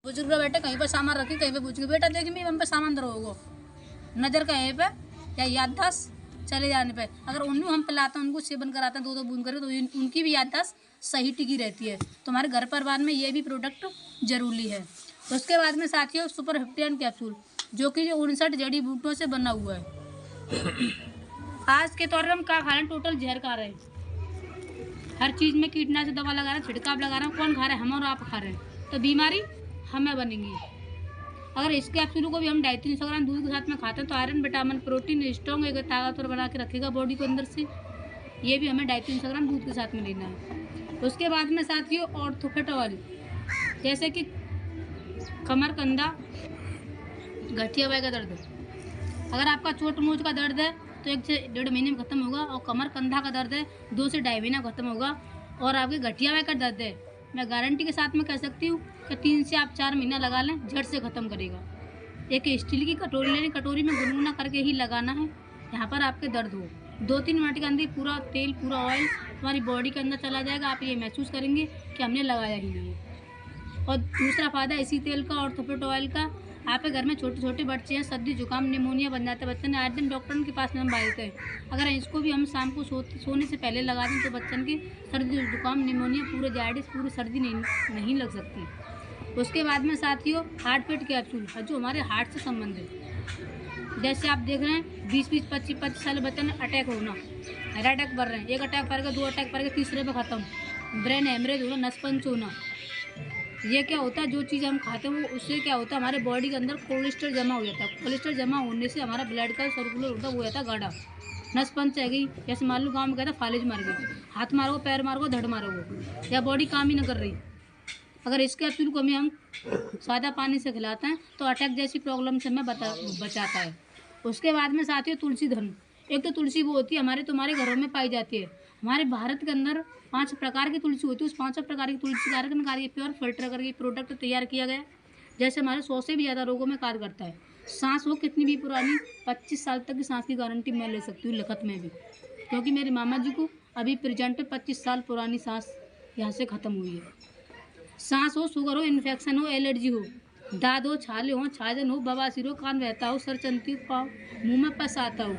बुजुर्ग बैठे कहीं पे सामान रखी, कहीं पे बुजुर्ग बेटा देख मैं हम पे सामान धरोगो नजर कहीं पे या याददाश्त चले जाने पे। अगर उन्हें हम पिलाते हैं, उनको सेवन कराते हैं, दो बूंद करें तो उनकी भी याददाश्त सही टिकी रहती है। तो हमारे घर परिवार में ये भी प्रोडक्ट जरूरी है। तो उसके बाद में साथियों सुपर 50 कैप्सूल जो कि 59 जड़ी बूटियों से बना हुआ है। आज के तौर पर हम क्या खा रहे हैं, टोटल जहर खा रहे हैं। हर चीज़ में कीटनाशक दवा लगा रहे हैं, छिड़काव लगा रहे हैं। कौन खा रहे हैं? हम और आप खा रहे हैं। तो बीमारी हमें बनेंगी। अगर इस कैप्सूल को भी हम 250 ग्राम दूध के साथ में खाते हैं तो आयरन विटामिन प्रोटीन स्ट्रॉन्ग एक ताकतवर बना के रखेगा बॉडी को अंदर से। ये भी हमें 250 ग्राम दूध के साथ में लेना है। उसके बाद में साथियों ऑर्थोफिट ऑयल जैसे कि कमर कंधा गठिया वगैरह का दर्द, अगर आपका चोट मोच का दर्द है तो 1 से 1.5 महीने में खत्म होगा। और कमर कंधा का दर्द है 2 से 2.5 महीना खत्म होगा। और आपके गठिया वगैरह का दर्द है, मैं गारंटी के साथ में कह सकती हूँ कि 3 से आप 4 महीना लगा लें, झट से ख़त्म करेगा। एक स्टील की कटोरी लेनी, कटोरी में गुनगुना करके ही लगाना है यहाँ पर आपके दर्द हो। 2-3 मिनट के अंदर पूरा तेल पूरा ऑयल तुम्हारी बॉडी के अंदर चला जाएगा। आप ये महसूस करेंगे कि हमने लगाया ही नहीं है। और दूसरा फ़ायदा इसी तेल का ऑर्थोफिट ऑयल का, आपके घर में छोटे छोटे बच्चे हैं, सर्दी जुकाम निमोनिया बन जाता है बच्चन ने, 8 दिन डॉक्टर के पास में हम भागते हैं। अगर इसको भी हम शाम को सोने से पहले लगा दें तो बच्चन की सर्दी जुकाम निमोनिया पूरे जाइटिस पूरी सर्दी नहीं लग सकती। उसके बाद में साथियों हार्ट पेट कैप्सूल जो हमारे हार्ट से संबंधित, जैसे आप देख रहे हैं 20-20, 25-25 साल बच्चे में अटैक होना, अटैक बढ़ रहे हैं, 1 अटैक पर 2 अटैक पर 3रे पे ख़त्म, ब्रेन हेमरेज होना, नसपंच होना। ये क्या होता है, जो चीज़ हम खाते हैं वो उससे क्या होता है हमारे बॉडी के अंदर कोलेस्ट्रॉल जमा हो जाता है। कोलेस्ट्रॉल जमा होने से हमारा ब्लड का सर्कुलर होता है वो जाता है गाढ़ा। नसपंच है गई, जैसे मान लो गाँव में कहता है फालिज मार गई, हाथ मारो पैर मारो धड़ मारो या बॉडी काम ही ना कर रही। अगर इस कैप्सूल को हम सादा पानी से खिलाते हैं तो अटैक जैसी प्रॉब्लम से हमें बचाता है। उसके बाद में साथियों तुलसी धन, एक तो तुलसी वो होती है हमारे तुम्हारे घरों में पाई जाती है। हमारे भारत के अंदर 5 प्रकार की तुलसी होती है। उस 5 प्रकार की तुलसी कार्यक्रम कार्य प्योर फिल्टर करके प्रोडक्ट तैयार किया गया, जैसे हमारे 100 से भी ज़्यादा रोगों में कार्य करता है। सांस हो कितनी भी पुरानी, 25 साल तक की सांस की गारंटी मैं ले सकती हूँ लिखत में भी, क्योंकि मेरे मामा जी को अभी प्रेजेंट 25 साल पुरानी सांस यहाँ से ख़त्म हुई है। सांस हो, शुगर हो, इन्फेक्शन हो, एलर्जी हो, दाद हो, छाले हो, छाजन हो, बवासीर हो, कान बहता हो, सर चलती पाओ, मुँह में पस आता हो,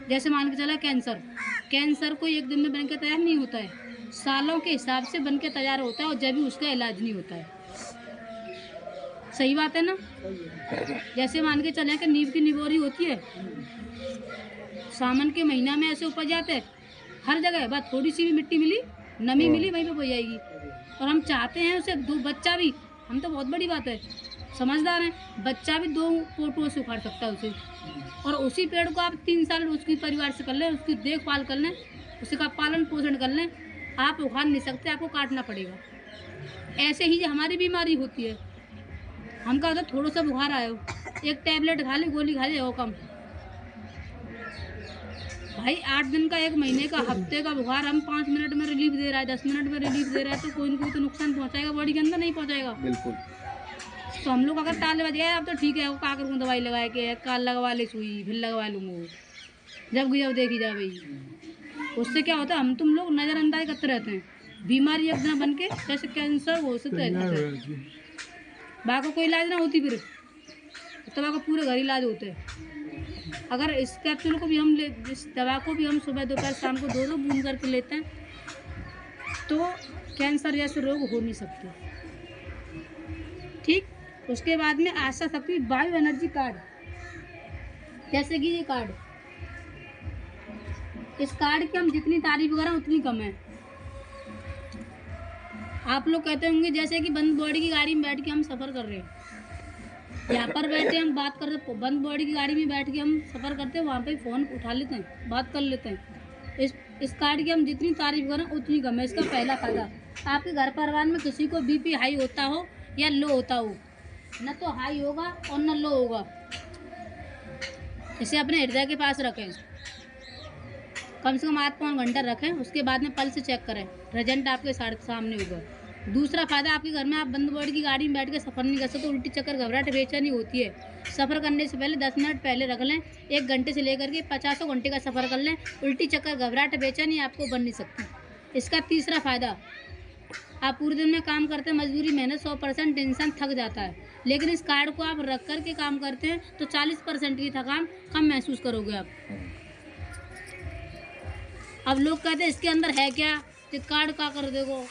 जैसे मान के चला कैंसर, कैंसर कोई एक दिन में बन के तैयार नहीं होता है, सालों के हिसाब से बन के तैयार होता है और जब भी उसका इलाज नहीं होता है। सही बात है ना? जैसे मान के चले कि नींव की निबोरी होती है, सावन के महीना में ऐसे उपज जाते हैं हर जगह, बस थोड़ी सी भी मिट्टी मिली नमी मिली वहीं पे हो जाएगी। और हम चाहते हैं उसे 2 बच्चा भी, हम तो बहुत बड़ी बात है समझदार हैं, बच्चा भी 2 पोटों से उखाड़ सकता है उसे। और उसी पेड़ को आप 3 साल उसकी परिवार से कर लें, उसकी देखभाल कर लें, उसका पालन पोषण कर लें, आप उखाड़ नहीं सकते, आपको काटना पड़ेगा। ऐसे ही हमारी बीमारी होती है, हम कहा था थोड़ा सा बुखार आया हो, एक टैबलेट खा ली, गोली खा ली, हो कम भाई 8 दिन का, 1 महीने का, हफ्ते का बुखार हम 5 मिनट में रिलीफ दे रहा है, 10 मिनट में रिलीफ दे रहा है, तो कोई ना कोई तो नुकसान पहुंचाएगा बॉडी के अंदर, नहीं पहुंचाएगा? बिल्कुल। तो हम लोग अगर ताले बज गए अब तो ठीक है, वो का करूँ दवाई लगाए के काल लगवा ले सुई फिर लगवा लूँगा, जब देखी जा भाई। उससे क्या होता है हम तुम लोग नज़रअंदाज करते रहते हैं, बीमारी एकदम बन के जैसे कैंसर हो सकता है, बाकी कोई इलाज ना होती, फिर तो बाकी पूरे घर इलाज होते हैं। अगर इस कैप्सूल को भी हम इस दवा को भी हम सुबह दोपहर शाम को 2-2 बूंद करके लेते हैं तो कैंसर जैसे रोग हो नहीं सकते। ठीक, उसके बाद में आशा शक्ति बायो एनर्जी कार्ड, जैसे कि ये कार्ड, इस कार्ड की हम जितनी तारीफ करें उतनी कम है। आप लोग कहते होंगे जैसे कि बंद बॉडी की गाड़ी में बैठ के हम सफ़र कर रहे हैं, यहाँ पर बैठे हम बात करते, बंद बॉडी की गाड़ी में बैठ के हम सफ़र करते हैं, वहाँ पे फ़ोन उठा लेते हैं, बात कर लेते हैं। इस कार्ड की हम जितनी तारीफ करें उतनी कम है। इसका पहला फ़ायदा, आपके घर परिवार में किसी को बीपी हाई होता हो या लो होता हो, न तो हाई होगा और न लो होगा, इसे अपने हृदय के पास रखें, कम से कम 8-5 घंटा रखें, उसके बाद में पल्स चेक करें, रिजल्ट आपके सामने होगा। दूसरा फ़ायदा, आपके घर में आप बंद बॉडी की गाड़ी में बैठ के सफ़र नहीं कर सकते, उल्टी चक्कर घबराहट बेचैनी होती है, सफ़र करने से पहले 10 मिनट पहले रख लें, 1 घंटे से लेकर के 50 घंटे का सफ़र कर लें, उल्टी चक्कर घबराहट बेचैनी आपको बन नहीं सकती। इसका तीसरा फ़ायदा, आप पूरे दिन में काम करते हैं, मजदूरी मेहनत 100% इंसान थक जाता है, लेकिन इस कार्ड को आप रख कर के काम करते हैं तो 40% की थकान कम महसूस करोगे आप। अब लोग कहते हैं इसके अंदर है क्या, तो कार्ड का कर देगो,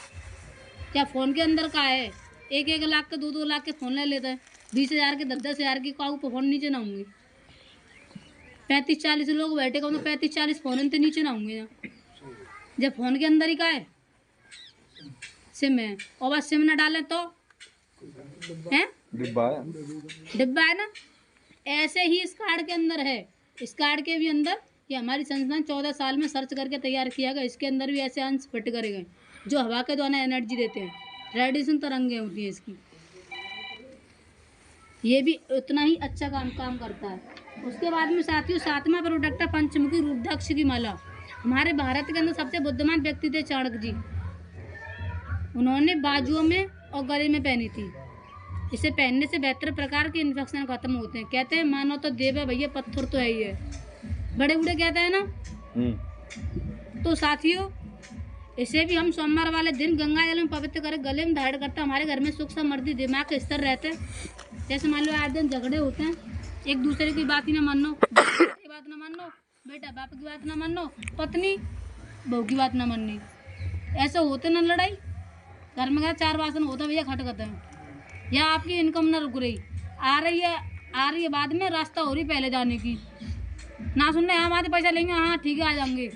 क्या फ़ोन के अंदर का है? 1-1 लाख के 2-2 लाख के फ़ोन ले लेते हैं, 20,000 के 10-10 हज़ार की काऊ पे फ़ोन नीचे ना होंगे। 35-40 लोग बैठे तो 35-40 फ़ोन तो नीचे ना होंगे, जब फ़ोन के अंदर ही का है सिम है, और बस सिम ना डालें तो हैं डिब्बा है ना। ऐसे ही इस कार्ड के अंदर है, इस कार्ड के भी अंदर ये हमारी संस्थान 14 साल में सर्च करके तैयार किया गया। इसके अंदर भी ऐसे अंश फिट करे गए जो हवा के द्वारा एनर्जी देते हैं, रेडिएशन तरंगें होती हैं इसकी। ये भी उतना ही अच्छा काम करता है। उसके बाद में साथियों 7वां प्रोडक्ट है पंचमुखी रुद्राक्ष की माला। हमारे भारत के अंदर सबसे बुद्धिमान व्यक्ति थे चाणक्य जी, उन्होंने बाजुओं में और गले में पहनी थी। इसे पहनने से बेहतर प्रकार के इन्फेक्शन खत्म होते हैं। कहते हैं मानो तो देव है भैया, पत्थर तो है ही है, बड़े बूढ़े कहते हैं ना। तो साथियों इसे भी हम सोमवार वाले दिन गंगा जल में पवित्र कर गले में धारण करते हैं। हमारे घर में सुख समृद्धि दिमाग के स्तर रहते हैं। जैसे मान लो आज दिन झगड़े होते हैं, एक दूसरे की बात ही ना मानो, बात ना मानो, बेटा बाप की बात ना मानो, पत्नी बहू की बात ना माननी, ऐसे होते ना लड़ाई। घर में क्या 4 वासन होता भैया खटकते हैं, या आपकी इनकम ना रुक रही, आ रही है बाद में, रास्ता हो रही पहले जाने की, ना सुनने हम आते पैसा लेंगे, हाँ ठीक है आ जाएंगे,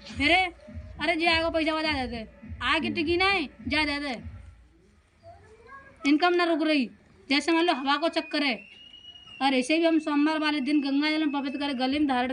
फिर अरे जी आएगा पैसा बजा देते, आगे टिकी ना है जा देते, इनकम ना रुक रही, जैसे मान लो हवा को चक्कर है। और ऐसे भी हम सोमवार वाले दिन गंगा जल में पवित्र कर गले में धारण